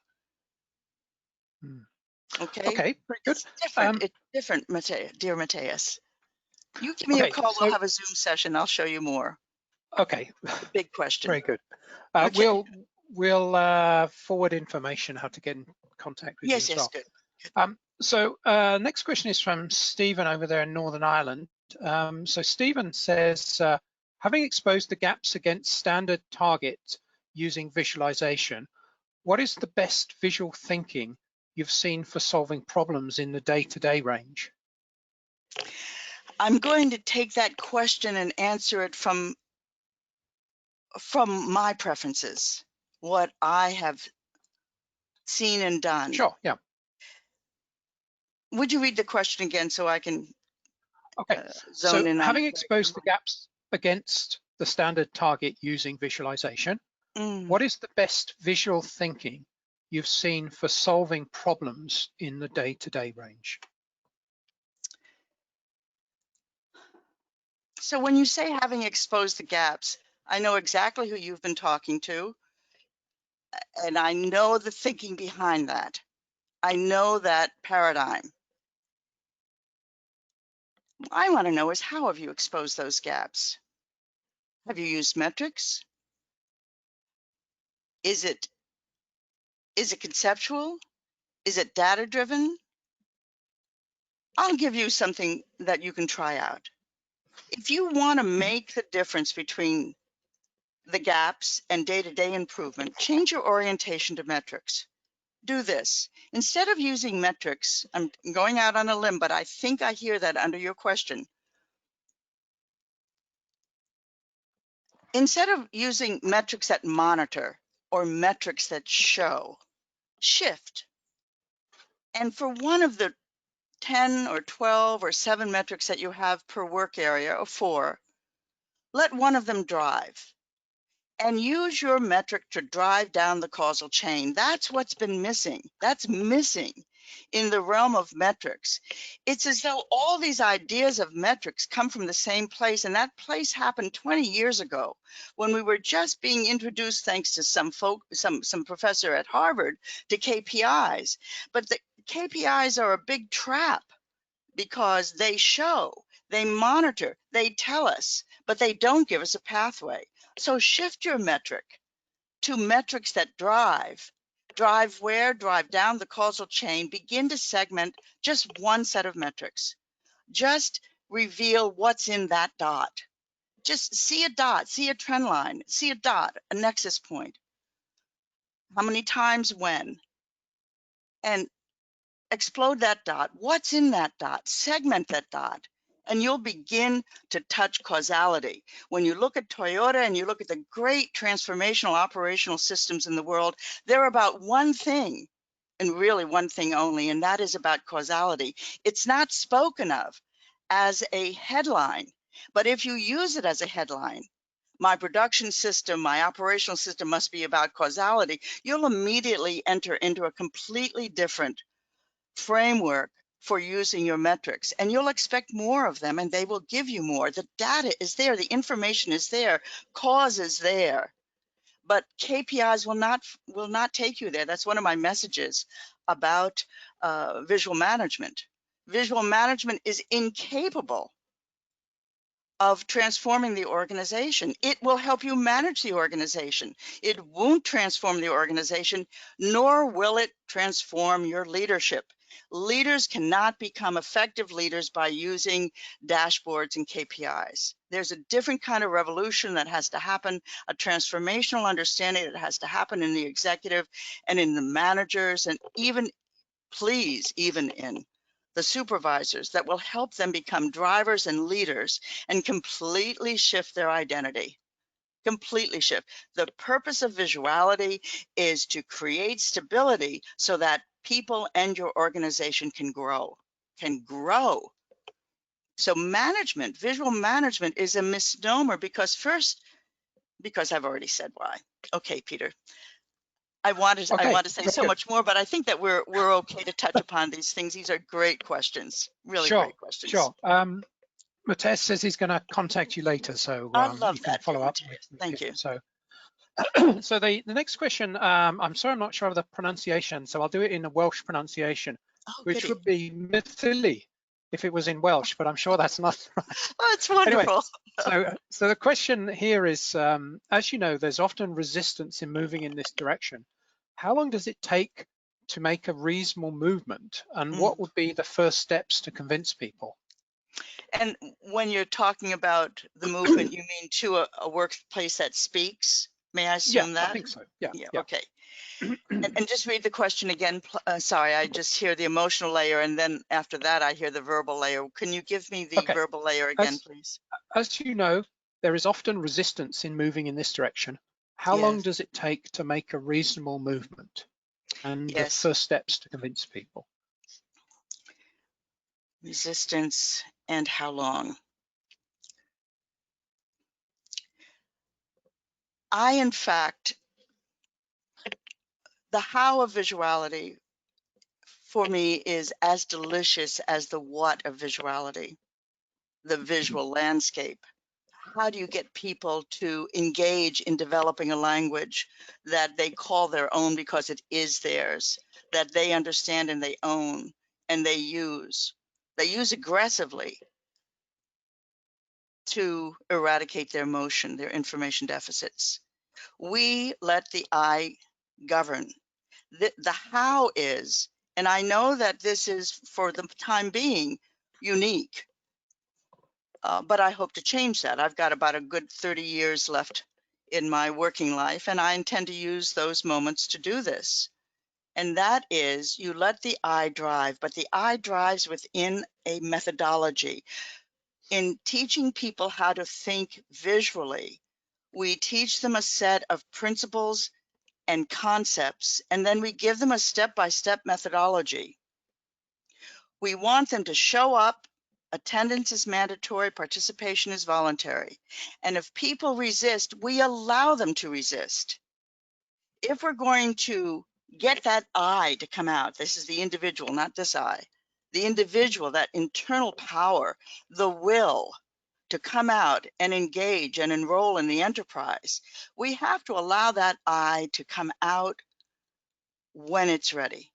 Okay? Okay, very good. It's different. It's different, dear Mateus. You give me a Okay, call. so, We'll have a Zoom session. I'll show you more. Okay. The big question. Very good. Okay. We'll forward information how to get in contact with you as well. Good. So next question is from Stephen over there in Northern Ireland. So Stephen says, having exposed the gaps against standard targets using visualization, what is the best visual thinking you've seen for solving problems in the day-to-day range? I'm going to take that question and answer it from my preferences, what I have seen and done. Sure, yeah. Would you read the question again so I can So zone in on having exposed the gaps against the standard target using visualization, what is the best visual thinking you've seen for solving problems in the day-to-day range? So when you say having exposed the gaps, I know exactly who you've been talking to, and I know the thinking behind that. I know that paradigm. What I want to know is, how have you exposed those gaps? Have you used metrics? Is it conceptual? Is it data driven? I'll give you something that you can try out. If you want to make the difference between the gaps and day-to-day improvement, change your orientation to metrics. Do this. Instead of using metrics, I'm going out on a limb, but I think I hear that under your question. Instead of using metrics that monitor or metrics that show, shift. And for one of the 10 or 12 or 7 metrics that you have per work area, or 4, let one of them drive. And use your metric to drive down the causal chain. That's what's been missing. That's missing in the realm of metrics. It's as though all these ideas of metrics come from the same place, and that place happened 20 years ago when we were just being introduced, thanks to some professor at Harvard, to KPIs. But the KPIs are a big trap because they show, they monitor, they tell us, but they don't give us a pathway. So shift your metric to metrics that drive. Drive where? Drive down the causal chain. Begin to segment just one set of metrics. Just reveal what's in that dot. Just see a dot, see a trend line, see a dot, a nexus point. How many times, when? And explode that dot. What's in that dot? Segment that dot. and you'll begin to touch causality. When you look at Toyota and you look at the great transformational operational systems in the world, they're about one thing, and really one thing only, and that is about causality. It's not spoken of as a headline, but if you use it as a headline, my production system, my operational system must be about causality, you'll immediately enter into a completely different framework for using your metrics, and you'll expect more of them, and they will give you more. The data is there, the information is there, cause is there, but KPIs will not take you there. That's one of my messages about visual management. Visual management is incapable of transforming the organization. It will help you manage the organization. It won't transform the organization, nor will it transform your leadership. Leaders cannot become effective leaders by using dashboards and KPIs. There's a different kind of revolution that has to happen, a transformational understanding that has to happen in the executive and in the managers, and even, please, even in the supervisors, that will help them become drivers and leaders and completely shift their identity. Completely shift. The purpose of visuality is to create stability so that people and your organization can grow. So management, visual management, is a misnomer because I've already said why. Okay, Peter. I want to say so much more, but I think that we're okay to touch upon these things. These are great questions, really great questions. Sure. Matej says he's going to contact you later, so I love you can that. follow up. Thank you. So, so the next question, I'm sorry, I'm not sure of the pronunciation, so I'll do it in a Welsh pronunciation, which would be Mythili if it was in Welsh, but I'm sure that's not right. Oh, it's wonderful. Anyway, so the question here is, as you know, there's often resistance in moving in this direction. How long does it take to make a reasonable movement, and what would be the first steps to convince people? And when you're talking about the movement, you mean to a workplace that speaks? May I assume that? I think so. Yeah. Okay. And just read the question again. Sorry, I just hear the emotional layer, and then after that, I hear the verbal layer. Can you give me the verbal layer again, please? As you know, there is often resistance in moving in this direction. How long does it take to make a reasonable movement? And the first steps to convince people. Resistance and how long? In fact, the how of visuality for me is as delicious as the what of visuality, the visual landscape. How do you get people to engage in developing a language that they call their own because it is theirs, that they understand and they own and they use aggressively to eradicate their emotion, their information deficits? We let the I govern. The how is, and I know that this is for the time being unique, but I hope to change that. I've got about a good 30 years left in my working life, and I intend to use those moments to do this. And that is, you let the I drive, but the I drives within a methodology. In teaching people how to think visually, we teach them a set of principles and concepts, and then we give them a step-by-step methodology. We want them to show up. Attendance is mandatory, participation is voluntary. And if people resist, we allow them to resist. If we're going to get that I to come out, this is the individual, not this I, the individual, that internal power, the will to come out and engage and enroll in the enterprise, we have to allow that I to come out when it's ready.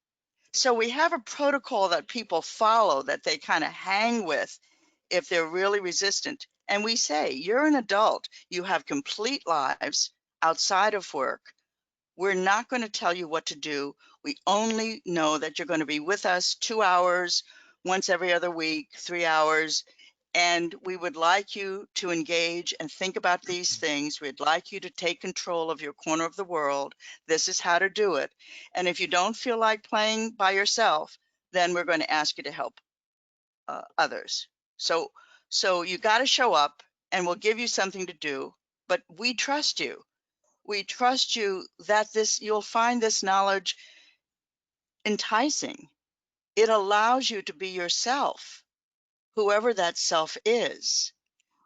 So we have a protocol that people follow, that they kind of hang with if they're really resistant. And we say, you're an adult, you have complete lives outside of work. We're not going to tell you what to do. We only know that you're going to be with us 2 hours, once every other week, 3 hours. And we would like you to engage and think about these things. We'd like you to take control of your corner of the world. This is how to do it. And if you don't feel like playing by yourself, then we're going to ask you to help others. So So you got to show up and we'll give you something to do, but we trust you. We trust you that you'll find this knowledge enticing. It allows you to be yourself, whoever that self is.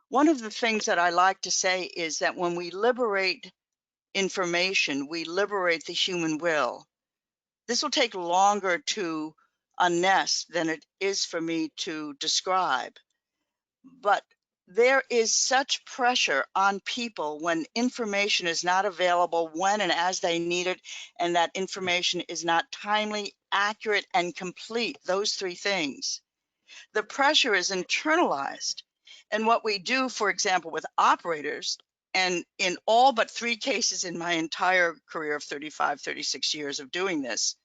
One of the things that I like to say is that when we liberate information, we liberate the human will. This will take longer to unnest than it is for me to describe. But there is such pressure on people when information is not available when and as they need it, and that information is not timely, accurate, and complete. Those three things. The pressure is internalized. And what we do, for example, with operators, and in all but 3 cases in my entire career of 35, 36 years of doing this,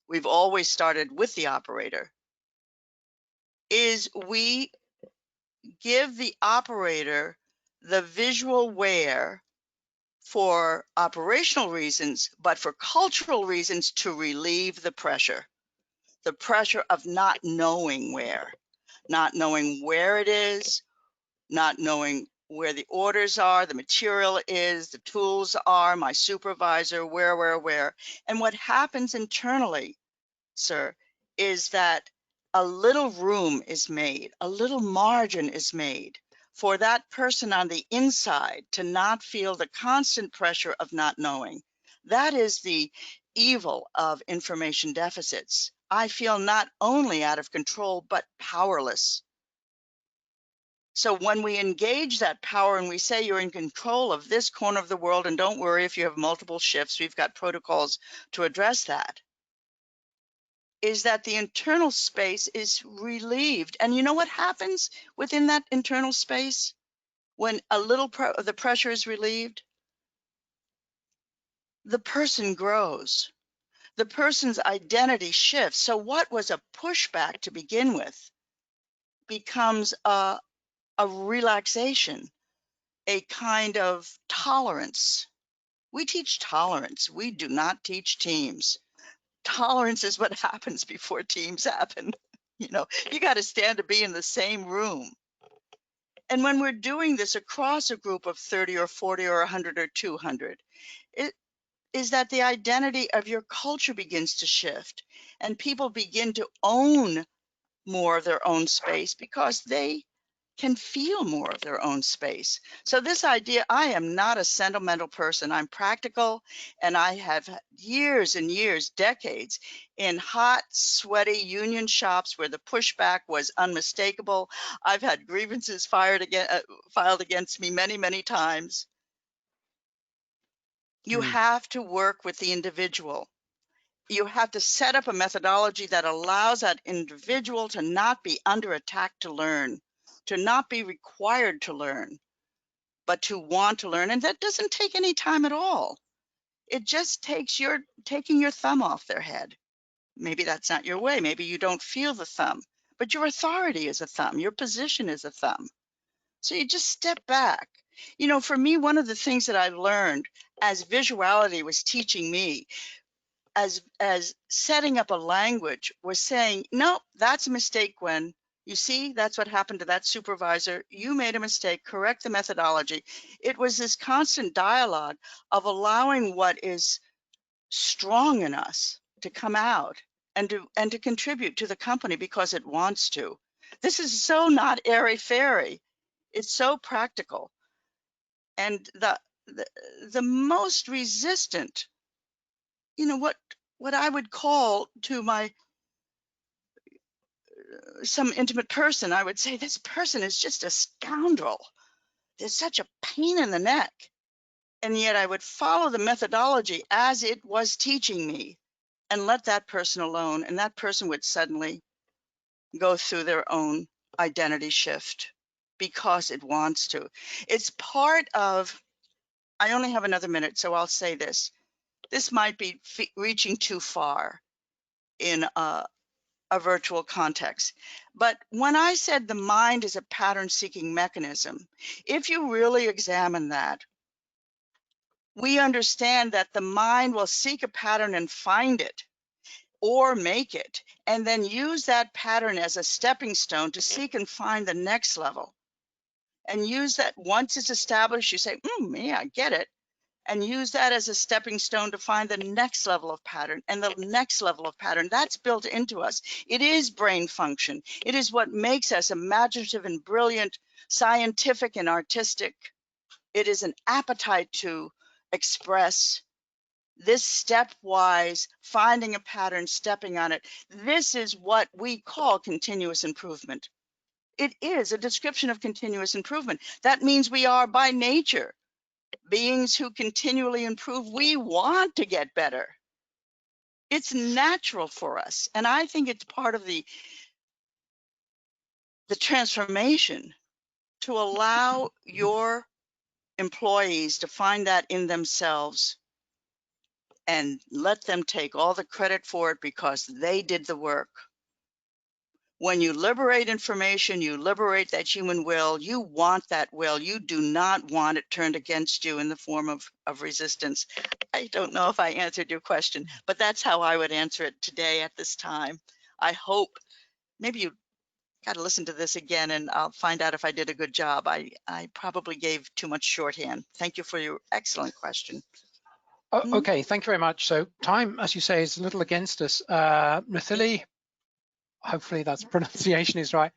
we've always started with the operator, is we give the operator the visual where for operational reasons, but for cultural reasons to relieve the pressure of not knowing where it is, not knowing where the orders are, the material is, the tools are, my supervisor, where. And what happens internally, sir, is that a little room is made, a little margin is made for that person on the inside to not feel the constant pressure of not knowing. That is the evil of information deficits. I feel not only out of control, but powerless. So when we engage that power and we say you're in control of this corner of the world, and don't worry if you have multiple shifts, we've got protocols to address that, is that the internal space is relieved. And you know what happens within that internal space when a little the pressure is relieved? The person grows. The person's identity shifts. So what was a pushback to begin with becomes a relaxation, a kind of tolerance. We teach tolerance. We do not teach teams. Tolerance is what happens before teams happen. You know, you got to stand to be in the same room. And when we're doing this across a group of 30 or 40 or 100 or 200, it is that the identity of your culture begins to shift and people begin to own more of their own space because they can feel more of their own space. So this idea, I am not a sentimental person. I'm practical, and I have years and years, decades, in hot, sweaty union shops where the pushback was unmistakable. I've had grievances filed against me many, many times. You have to work with the individual. You have to set up a methodology that allows that individual to not be under attack to learn, to not be required to learn, but to want to learn. And that doesn't take any time at all. It just takes taking your thumb off their head. Maybe that's not your way. Maybe you don't feel the thumb, but your authority is a thumb. Your position is a thumb. So you just step back. You know, for me, one of the things that I learned as Visuality was teaching me, as setting up a language, was saying, no, that's a mistake, Gwen. You see, that's what happened to that supervisor. You made a mistake, correct the methodology. It was this constant dialogue of allowing what is strong in us to come out and to contribute to the company because it wants to. This is so not airy-fairy. It's so practical. And the most resistant, you know, what I would call to my some intimate person, I would say, this person is just a scoundrel. There's such a pain in the neck. And yet I would follow the methodology as it was teaching me and let that person alone. And that person would suddenly go through their own identity shift because it wants to. It's part of, I only have another minute, so I'll say this. This might be reaching too far in a virtual context. But when I said the mind is a pattern-seeking mechanism, if you really examine that, we understand that the mind will seek a pattern and find it or make it, and then use that pattern as a stepping stone to seek and find the next level. and use that. Once it's established, you say, yeah, I get it. And use that as a stepping stone to find the next level of pattern and the next level of pattern. That's built into us. It is brain function. It is what makes us imaginative and brilliant, scientific and artistic. It is an appetite to express this stepwise, finding a pattern, stepping on it. This is what we call continuous improvement. It is a description of continuous improvement. That means we are by nature beings who continually improve. We want to get better. It's natural for us. And I think it's part of the transformation to allow your employees to find that in themselves and let them take all the credit for it because they did the work. When you liberate information, you liberate that human will. You want that will. You do not want it turned against you in the form of resistance. I don't know if I answered your question, but that's how I would answer it today at this time. I hope maybe you got to listen to this again and I'll find out if I did a good job. I probably gave too much shorthand. Thank you for your excellent question. Okay, thank you very much. So time, as you say, is a little against us. Nathili, hopefully that's pronunciation is right,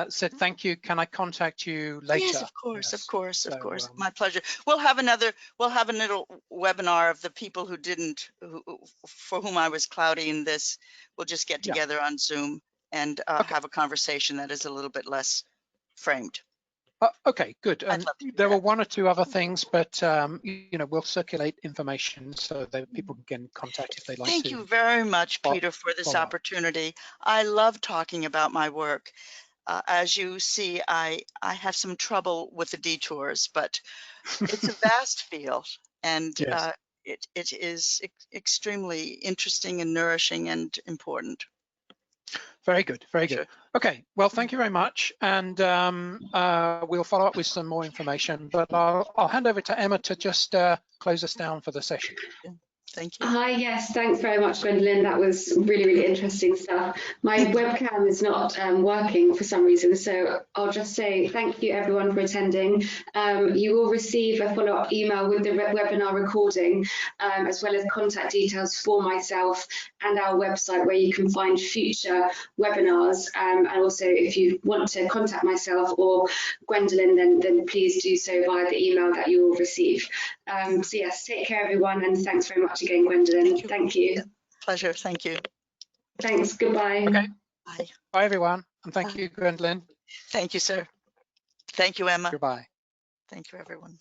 said thank you. Can I contact you later? Yes, of course, yes. of course, so, of course. My pleasure. We'll have a little webinar of the people who didn't, for whom I was cloudy in this. We'll just get together on Zoom and have a conversation that is a little bit less framed. Okay, good. And there were one or two other things, but you know, we'll circulate information so that people can get in contact if they'd like to. Thank you very much, Peter, for this opportunity. I love talking about my work. As you see, I have some trouble with the detours, but it's a vast field, and yes. it is extremely interesting and nourishing and important. Very good, very good. Okay, well, thank you very much, and we'll follow up with some more information, but I'll hand over to Emma to just close us down for the session. Thank you. Hi, yes, thanks very much, Gwendolyn. That was really, really interesting stuff. My webcam is not working for some reason, so I'll just say thank you everyone for attending. You will receive a follow-up email with the webinar recording, as well as contact details for myself and our website where you can find future webinars. And also, if you want to contact myself or Gwendolyn, then please do so via the email that you will receive. So yes, take care everyone, and thanks very much again, Gwendolyn. Thank you. Yeah, pleasure, thank you. Thanks, goodbye. Okay. Bye. Bye everyone, and thank you, Gwendolyn. Thank you, sir. Thank you, Emma. Goodbye. Thank you, everyone.